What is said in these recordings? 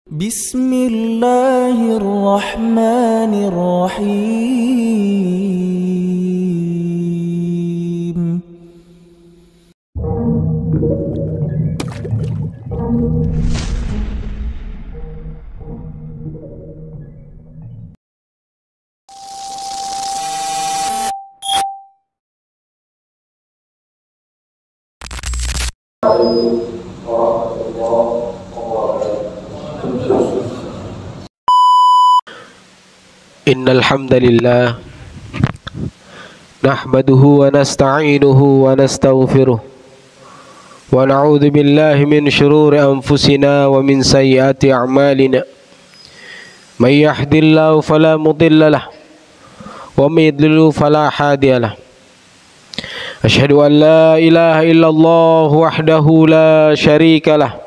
Bismillahirrahmanirrahim. Innal hamdalillah nahmaduhu wa nasta'inuhu wa nastaghfiruh wa na'udzu billahi min shururi anfusina wa min sayyiati a'malina may yahdihillahu fala mudilla lahu wa may yudlil fala hadiya lahu asyhadu an la ilaha illallah wahdahu la syarika lahu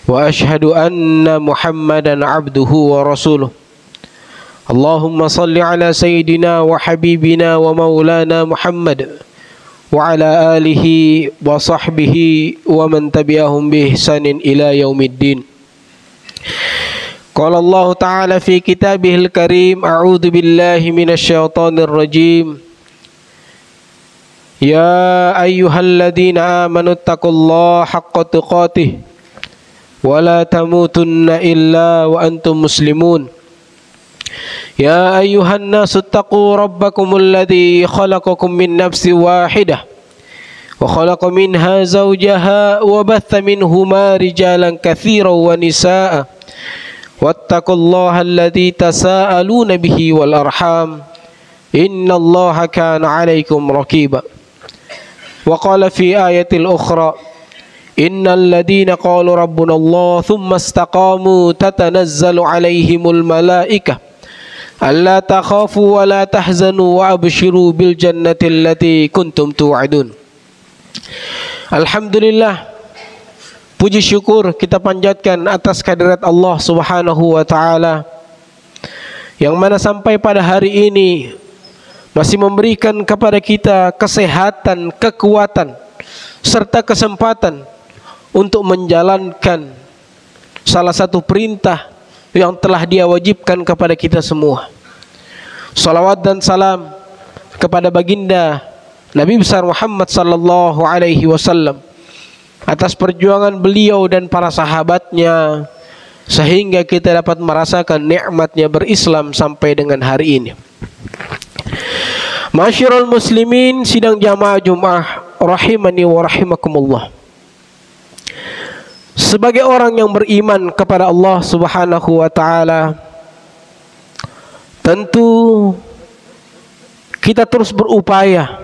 wa asyhadu anna muhammadan abduhu wa rasuluh. Allahumma salli ala sayyidina wa habibina wa maulana Muhammad wa ala alihi wa sahbihi wa man tabi'ahum bi ihsanin ila yaumiddin. Qala Allah Ta'ala fi kitabihil karim, a'udzu billahi minasy syaithanir rajim. Ya ayyuhalladzina amanu taqullaha haqqa tuqatih wa la tamutunna illa wa antum muslimun. يا أيها الناس اتقوا ربكم الذي خلقكم من نفس واحدة وخلق منها زوجها وبث منهما رجالا كثيرا ونساء واتقوا الله الذي تساءلون به والأرحام إن الله كان عليكم رقيبا. وقال في آية الأخرى إن الذين قالوا ربنا الله ثم استقاموا تتنزل عليهم الملائكة ألا تخافوا ولا تحزنوا وأبشروا بالجنة التي كنتم توعدون. Alhamdulillah, puji syukur kita panjatkan atas kehadirat Allah Subhanahu wa Ta'ala yang mana sampai pada hari ini masih memberikan kepada kita kesehatan, kekuatan serta kesempatan untuk menjalankan salah satu perintah yang telah Dia wajibkan kepada kita semua. Salawat dan salam kepada baginda Nabi besar Muhammad sallallahu alaihi wasallam atas perjuangan beliau dan para sahabatnya sehingga kita dapat merasakan nikmatnya berislam sampai dengan hari ini. Masyarul muslimin sidang jamaah Jumat rahimani wa rahimakumullah. Sebagai orang yang beriman kepada Allah Subhanahu wa Ta'ala, tentu kita terus berupaya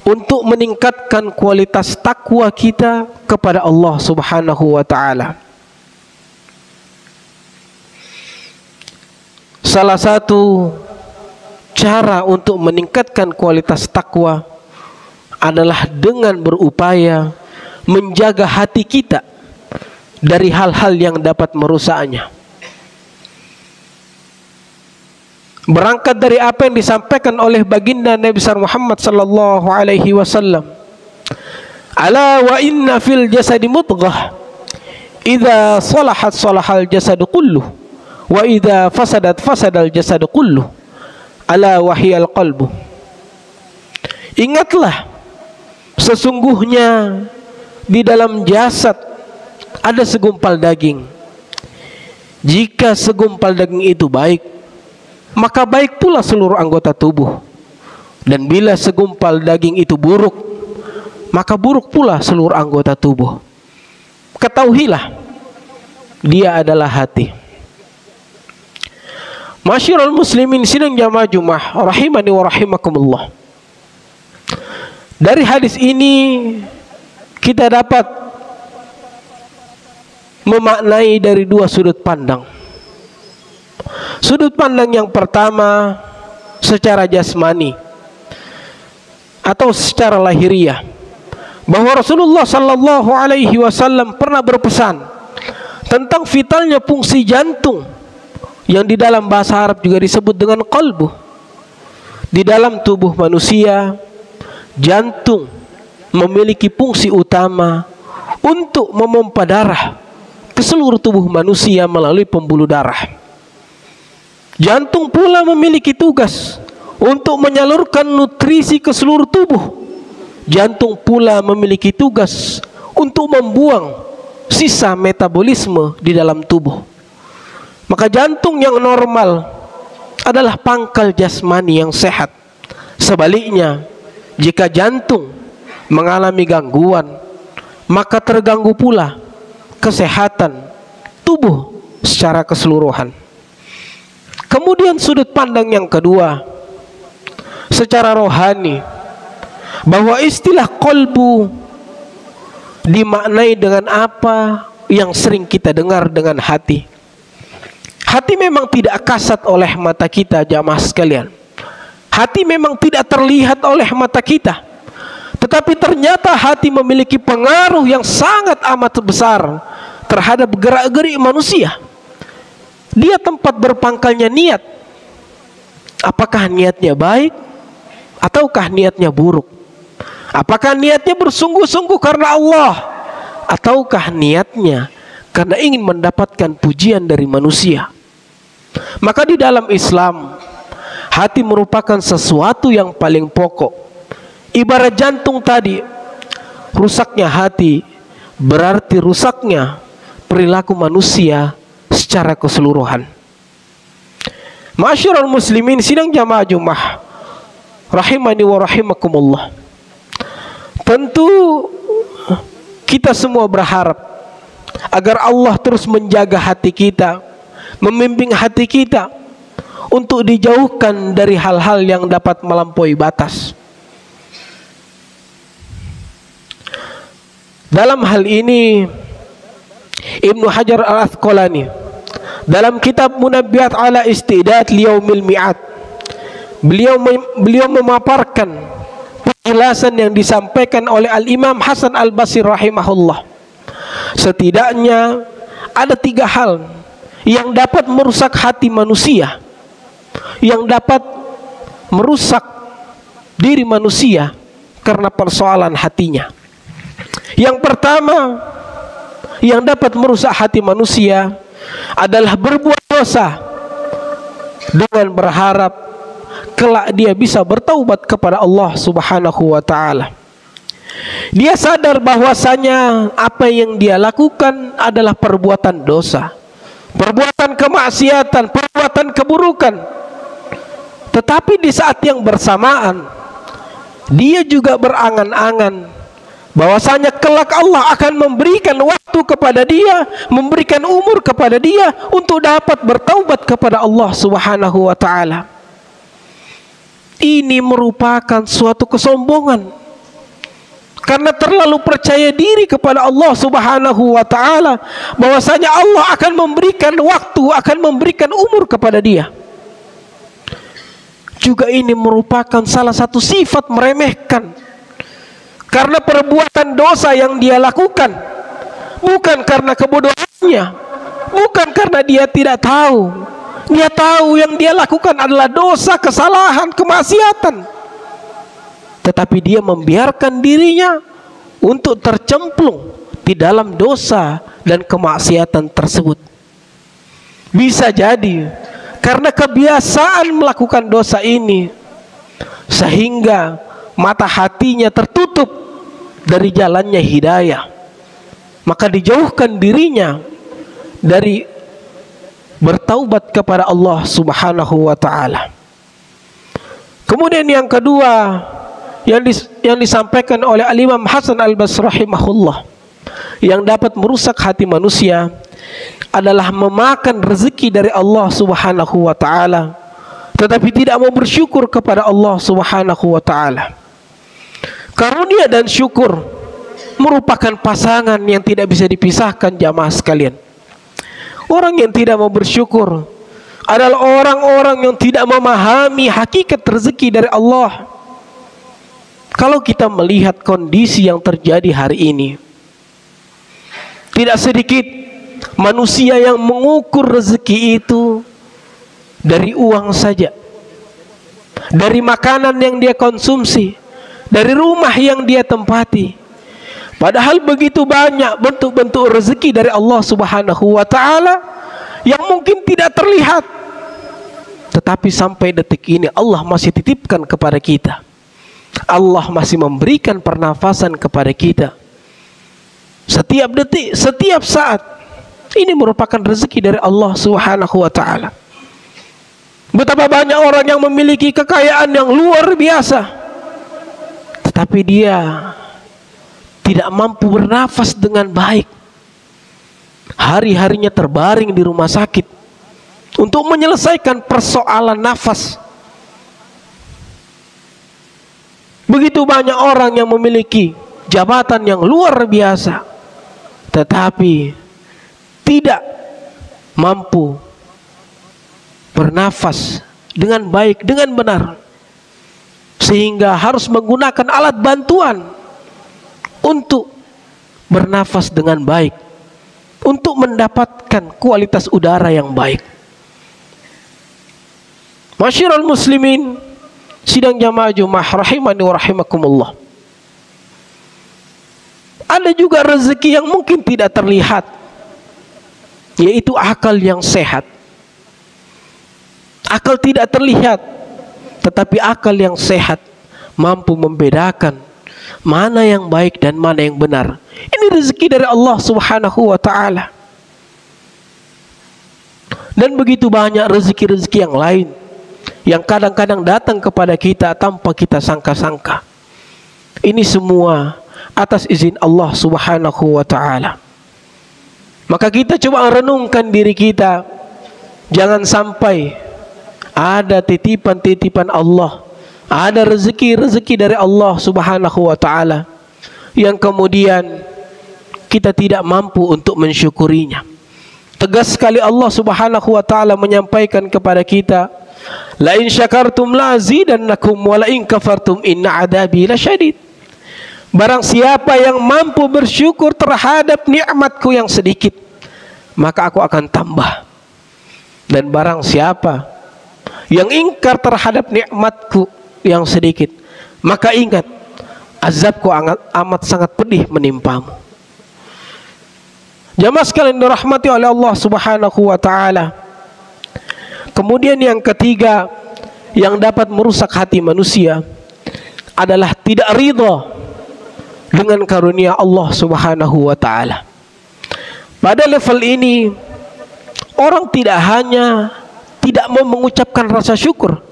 untuk meningkatkan kualitas takwa kita kepada Allah Subhanahu wa Ta'ala. Salah satu cara untuk meningkatkan kualitas takwa adalah dengan berupaya menjaga hati kita dari hal-hal yang dapat merusaknya. Berangkat dari apa yang disampaikan oleh baginda Nabi besar Muhammad sallallahu alaihi wasallam, ala wa inna fil jasadi mudghah idza salahat salahal jasadu kulluh wa idza fasadat fasadal jasadu kulluh ala wahiyal qalbu. Ingatlah, sesungguhnya di dalam jasad ada segumpal daging. Jika segumpal daging itu baik, maka baik pula seluruh anggota tubuh. Dan bila segumpal daging itu buruk, maka buruk pula seluruh anggota tubuh. Ketahuilah, dia adalah hati. Masyarul muslimin sidang jamaah Jumat rahimani wa rahimakumullah. Dari hadis ini kita dapat memaknai dari dua sudut pandang. Sudut pandang yang pertama secara jasmani atau secara lahiriah, bahwa Rasulullah sallallahu alaihi wasallam pernah berpesan tentang vitalnya fungsi jantung yang di dalam bahasa Arab juga disebut dengan qalbu. Di dalam tubuh manusia, jantung memiliki fungsi utama untuk memompa darah ke seluruh tubuh manusia melalui pembuluh darah. Jantung pula memiliki tugas untuk menyalurkan nutrisi ke seluruh tubuh. Jantung pula memiliki tugas untuk membuang sisa metabolisme di dalam tubuh. Maka jantung yang normal adalah pangkal jasmani yang sehat. Sebaliknya, jika jantung mengalami gangguan, maka terganggu pula kesehatan tubuh secara keseluruhan. Kemudian sudut pandang yang kedua, secara rohani, bahwa istilah qalbu dimaknai dengan apa yang sering kita dengar dengan hati. Hati memang tidak kasat oleh mata kita, jamaah sekalian. Hati memang tidak terlihat oleh mata kita, tetapi ternyata hati memiliki pengaruh yang sangat amat besar terhadap gerak-gerik manusia. Dia tempat berpangkalnya niat. Apakah niatnya baik ataukah niatnya buruk? Apakah niatnya bersungguh-sungguh karena Allah ataukah niatnya karena ingin mendapatkan pujian dari manusia? Maka di dalam Islam, hati merupakan sesuatu yang paling pokok. Ibarat jantung tadi, rusaknya hati berarti rusaknya perilaku manusia secara keseluruhan. Ma'asyiral muslimin, sidang jamaah Jumat rahimani wa rahimakumullah. Tentu kita semua berharap agar Allah terus menjaga hati kita, membimbing hati kita untuk dijauhkan dari hal-hal yang dapat melampaui batas. Dalam hal ini Ibnu Hajar Al-Asqalani dalam kitab Munabbihat ala Istidad Liyaumil Mi'ad, beliau memaparkan penjelasan yang disampaikan oleh Al-Imam Hasan Al-Basri rahimahullah. Setidaknya ada 3 hal yang dapat merusak hati manusia, yang dapat merusak diri manusia karena persoalan hatinya. Yang pertama yang dapat merusak hati manusia adalah berbuat dosa dengan berharap kelak dia bisa bertaubat kepada Allah Subhanahu wa taala. Dia sadar bahwasanya apa yang dia lakukan adalah perbuatan dosa, perbuatan kemaksiatan, perbuatan keburukan. Tetapi di saat yang bersamaan dia juga berangan-angan bahwasanya kelak Allah akan memberikan waktu kepada dia, memberikan umur kepada dia untuk dapat bertaubat kepada Allah Subhanahu wa taala. Ini merupakan suatu kesombongan karena terlalu percaya diri kepada Allah Subhanahu wa taala bahwasanya Allah akan memberikan waktu, akan memberikan umur kepada dia. Juga ini merupakan salah satu sifat meremehkan, karena perbuatan dosa yang dia lakukan bukan karena kebodohannya, bukan karena dia tidak tahu. Dia tahu yang dia lakukan adalah dosa, kesalahan, kemaksiatan, tetapi dia membiarkan dirinya untuk tercemplung di dalam dosa dan kemaksiatan tersebut. Bisa jadi karena kebiasaan melakukan dosa ini, sehingga mata hatinya tertutup dari jalannya hidayah, maka dijauhkan dirinya dari bertaubat kepada Allah Subhanahu wa taala. Kemudian yang kedua yang disampaikan oleh Al-Imam Hasan Al-Basri rahimahullah, yang dapat merusak hati manusia adalah memakan rezeki dari Allah Subhanahu wa taala tetapi tidak mau bersyukur kepada Allah Subhanahu wa taala. Karunia dan syukur merupakan pasangan yang tidak bisa dipisahkan, jamaah sekalian. Orang yang tidak mau bersyukur adalah orang-orang yang tidak memahami hakikat rezeki dari Allah. Kalau kita melihat kondisi yang terjadi hari ini, tidak sedikit manusia yang mengukur rezeki itu dari uang saja, dari makanan yang dia konsumsi, dari rumah yang dia tempati. Padahal begitu banyak bentuk-bentuk rezeki dari Allah Subhanahu wa taala yang mungkin tidak terlihat, tetapi sampai detik ini Allah masih titipkan kepada kita. Allah masih memberikan pernafasan kepada kita. Setiap detik, setiap saat, ini merupakan rezeki dari Allah Subhanahu wa taala. Betapa banyak orang yang memiliki kekayaan yang luar biasa, tetapi dia tidak mampu bernafas dengan baik. Hari-harinya terbaring di rumah sakit untuk menyelesaikan persoalan nafas. Begitu banyak orang yang memiliki jabatan yang luar biasa, tetapi tidak mampu bernafas dengan baik, dengan benar, sehingga harus menggunakan alat bantuan untuk bernafas dengan baik, untuk mendapatkan kualitas udara yang baik. Masyiral muslimin, sidang jamaah Jumat rahimani wa rahimakumullah. Ada juga rezeki yang mungkin tidak terlihat, yaitu akal yang sehat. Akal tidak terlihat, tetapi akal yang sehat mampu membedakan mana yang baik dan mana yang benar. Ini rezeki dari Allah Subhanahu wa taala. Dan begitu banyak rezeki-rezeki yang lain yang kadang-kadang datang kepada kita tanpa kita sangka-sangka. Ini semua atas izin Allah Subhanahu wa taala. Maka kita coba renungkan diri kita, jangan sampai ada titipan-titipan Allah, ada rezeki-rezeki dari Allah Subhanahu wa taala yang kemudian kita tidak mampu untuk mensyukurinya. Tegas sekali Allah Subhanahu wa taala menyampaikan kepada kita, la in syakartum la azidannakum wa la in kafartum inna adabi lasyadid. Barang siapa yang mampu bersyukur terhadap nikmatku yang sedikit, maka aku akan tambah. Dan barang siapa yang ingkar terhadap nikmatku yang sedikit, maka ingat, azabku amat sangat pedih menimpamu. Jamaah sekalian dirahmati oleh Allah Subhanahu wa taala. Kemudian yang ketiga yang dapat merusak hati manusia adalah tidak ridha dengan karunia Allah Subhanahu wa taala. Pada level ini orang tidak hanya tidak mau mengucapkan rasa syukur,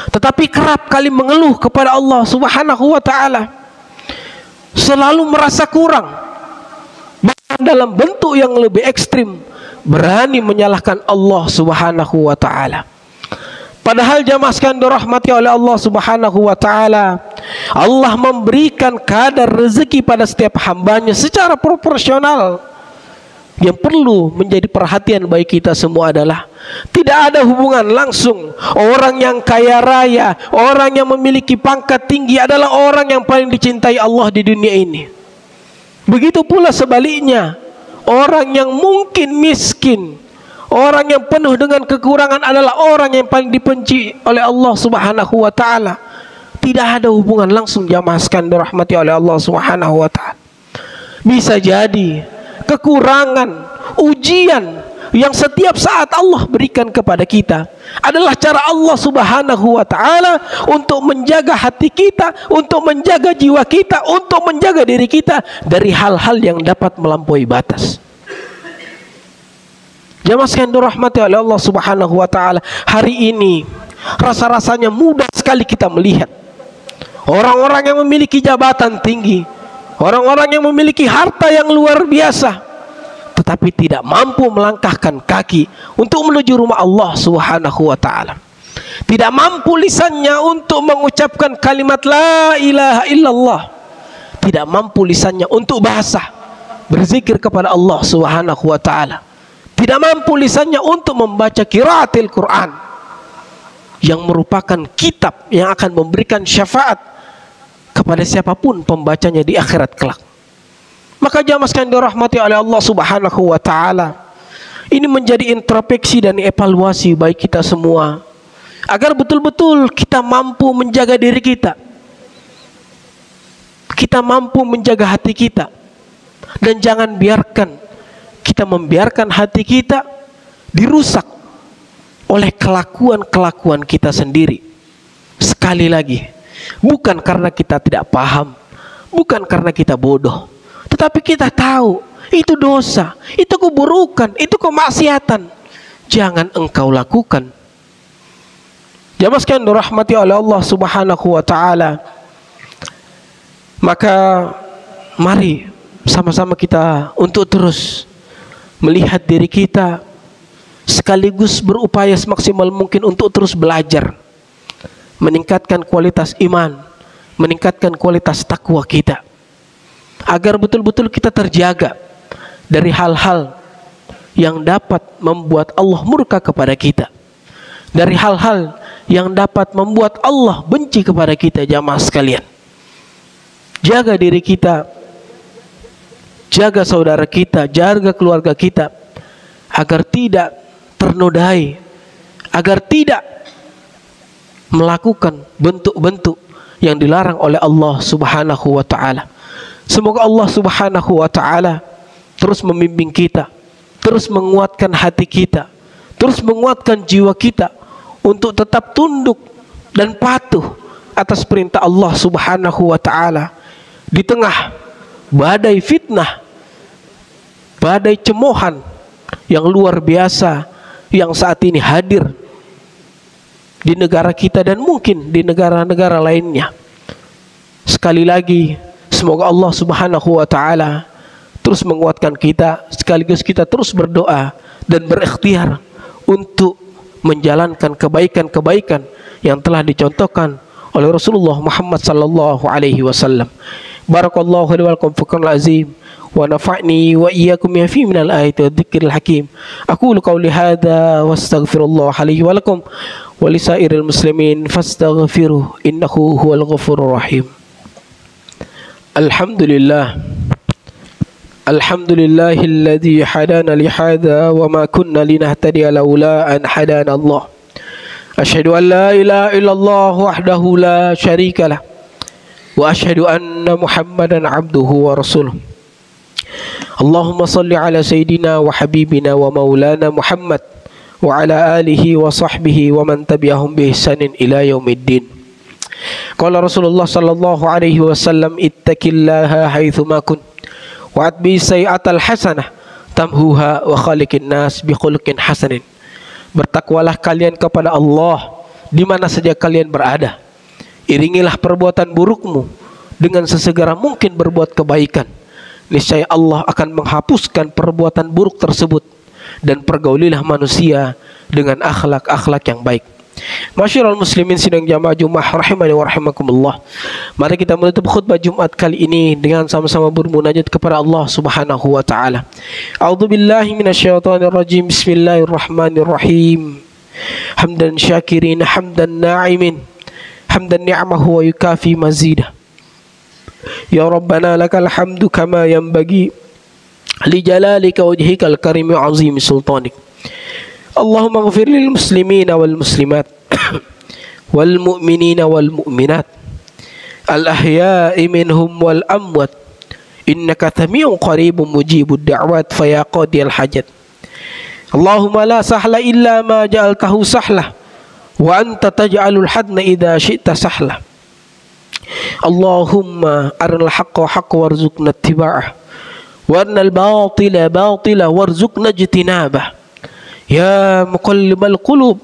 tetapi kerap kali mengeluh kepada Allah Subhanahu wa taala. Selalu merasa kurang, bahkan dalam bentuk yang lebih ekstrim berani menyalahkan Allah Subhanahu wa taala. Padahal jamaah sekalian dirahmati oleh Allah Subhanahu wa taala, Allah memberikan kadar rezeki pada setiap hambanya secara proporsional. Yang perlu menjadi perhatian bagi kita semua adalah tidak ada hubungan langsung orang yang kaya raya, orang yang memiliki pangkat tinggi adalah orang yang paling dicintai Allah di dunia ini. Begitu pula sebaliknya, orang yang mungkin miskin, orang yang penuh dengan kekurangan adalah orang yang paling dibenci oleh Allah Subhanahu wa taala. Tidak ada hubungan langsung jamaah sekalian dirahmati oleh Allah Subhanahu wa taala. Bisa jadi kekurangan, ujian yang setiap saat Allah berikan kepada kita adalah cara Allah Subhanahu wa taala untuk menjaga hati kita, untuk menjaga jiwa kita, untuk menjaga diri kita dari hal-hal yang dapat melampaui batas. Jamaah sekalian dirahmati oleh Allah Subhanahu wa taala, hari ini rasa-rasanya mudah sekali kita melihat orang-orang yang memiliki jabatan tinggi, orang-orang yang memiliki harta yang luar biasa, tetapi tidak mampu melangkahkan kaki untuk menuju rumah Allah Subhanahu wa taala. Tidak mampu lisannya untuk mengucapkan kalimat la ilaha illallah. Tidak mampu lisannya untuk bahasa berzikir kepada Allah Subhanahu wa taala. Tidak mampu lisannya untuk membaca qiraatil Quran, yang merupakan kitab yang akan memberikan syafaat kepada siapapun pembacanya di akhirat kelak. Maka jamaah sekalian dirahmati oleh Allah Subhanahu wa taala, ini menjadi introspeksi dan evaluasi bagi kita semua agar betul-betul kita mampu menjaga diri kita. kita mampu menjaga hati kita, dan jangan biarkan kita membiarkan hati kita dirusak oleh kelakuan-kelakuan kita sendiri. Sekali lagi, bukan karena kita tidak paham, bukan karena kita bodoh, tetapi kita tahu itu dosa, itu keburukan, itu kemaksiatan. Jangan engkau lakukan. Jamaah sekalian dirahmati oleh Allah Subhanahu wa taala. Maka mari sama-sama kita untuk terus melihat diri kita, sekaligus berupaya semaksimal mungkin untuk terus belajar, meningkatkan kualitas iman, meningkatkan kualitas takwa kita, agar betul-betul kita terjaga dari hal-hal yang dapat membuat Allah murka kepada kita, dari hal-hal yang dapat membuat Allah benci kepada kita. Jamaah sekalian, jaga diri kita, jaga saudara kita, jaga keluarga kita, agar tidak ternodai, agar tidak melakukan bentuk-bentuk yang dilarang oleh Allah Subhanahu wa taala. Semoga Allah Subhanahu wa taala terus membimbing kita, terus menguatkan hati kita, terus menguatkan jiwa kita untuk tetap tunduk dan patuh atas perintah Allah Subhanahu wa taala di tengah badai fitnah, badai cemoohan yang luar biasa yang saat ini hadir di negara kita dan mungkin di negara-negara lainnya. Sekali lagi, semoga Allah Subhanahu wa taala terus menguatkan kita, sekaligus kita terus berdoa dan berikhtiar untuk menjalankan kebaikan-kebaikan yang telah dicontohkan oleh Rasulullah Muhammad sallallahu alaihi wasallam. Barakallahu li wa lakum fi Qur'anil azim wa nafa'ni wa iyyakum bima fihi minal ayati wadh-dhikril hakim. Aqulu qawli hadza wastaghfirullah li wa lakum wa lisairil muslimin fastaghfiruh innahu huwal ghafurur rahim. Alhamdulillah. Alhamdulillahilladzi hadana li hadza wa ma kunna linahtadiya laula an hadana Allah. Asyhadu an la ilaha illallah wahdahu la syarika lah wa asyhadu anna Muhammadan abduhu wa rasuluh. Allahumma salli ala sayyidina wa habibina wa maulana Muhammad wa ala alihi wa sahbihi wa man tabi'ahum bi ihsanin ila yaumiddin. Qala Rasulullah sallallahu alaihi wasallam, ittaqillaha haitsu ma kunt wa atbi sayyi'atal hasanah tamhuha wa khaliqin nas bi khuluqin hasanin. Bertakwalah kalian kepada Allah di mana saja kalian berada. Iringilah perbuatan burukmu dengan sesegera mungkin berbuat kebaikan. Niscaya Allah akan menghapuskan perbuatan buruk tersebut, dan pergaulilah manusia dengan akhlak-akhlak yang baik. Masyiral muslimin sidang jamaah Jumat rahimani wa rahimakumullah. Mari kita menutup khutbah Jumat kali ini dengan sama-sama bermunajat kepada Allah Subhanahu wa taala. A'udzubillahi minasyaitonir rajim. Bismillahirrahmanirrahim. Hamdan syakirin, hamdan na'imin, hamdan ni'amahu wa yukafi mazidah. Ya Rabbana lakal hamdu kama yanbaghi li jalalika wajhikal karim wa azimi sultanik. Allahumma ighfir lil muslimina wal muslimat wal mu'minina wal mu'minat al ahya'i minhum wal amwat innaka sami'un qaribun mujibud da'wat fa ya qadiyal hajat. Allahumma la sahla illa ma ja'altahu sahla wa anta taj'alul hadna idza syi'ta sahla. Allahumma arinal haqqa haqqan warzuqna ittiba'ah wa arinal batila batila warzuqna ijtinabah. Ya muqallibal qulub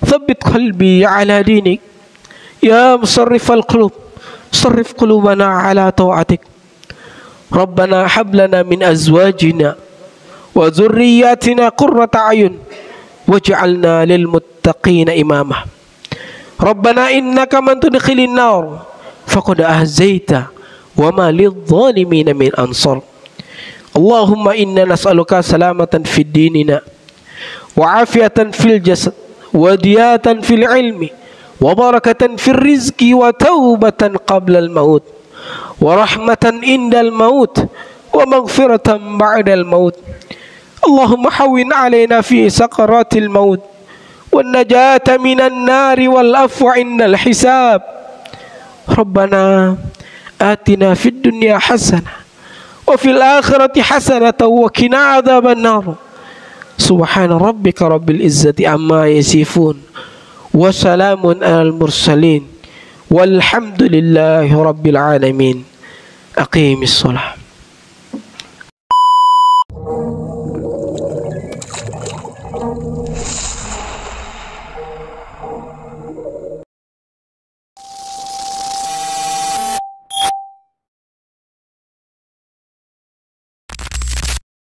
thabbit qalbi ala dinik. Ya musarrifal qulub sarrif qulubana ala ta'atik. Rabbana hab lana min azwajina wa dhurriyyatina qurrata a'yun waj'alna lil muttaqina imama. Rabbana innaka man tudkhilin nar faqad ahzaita wa ma lidh-dhalimin min ansar. Allahumma inna nas'aluka salamatan fid dinina wa afiyatan fil jasad wa diyatan fil ilmi wa barakatan fil rizqi wa taubatan qabla al maut wa rahmatan indal maut wa maghfiratan ba'dal maut. Allahumma hawwin alaina fi sakaratil maut wan najata minan nari wal afwa indal hisab. Rabbana atina fid dunya hasanah wa fil akhirati hasanah wa qina adzaban nar. Subhana rabbika rabbil izzati amma yasifun wa salamun alal mursalin walhamdulillahi rabbil alamin. Aqimis shalah.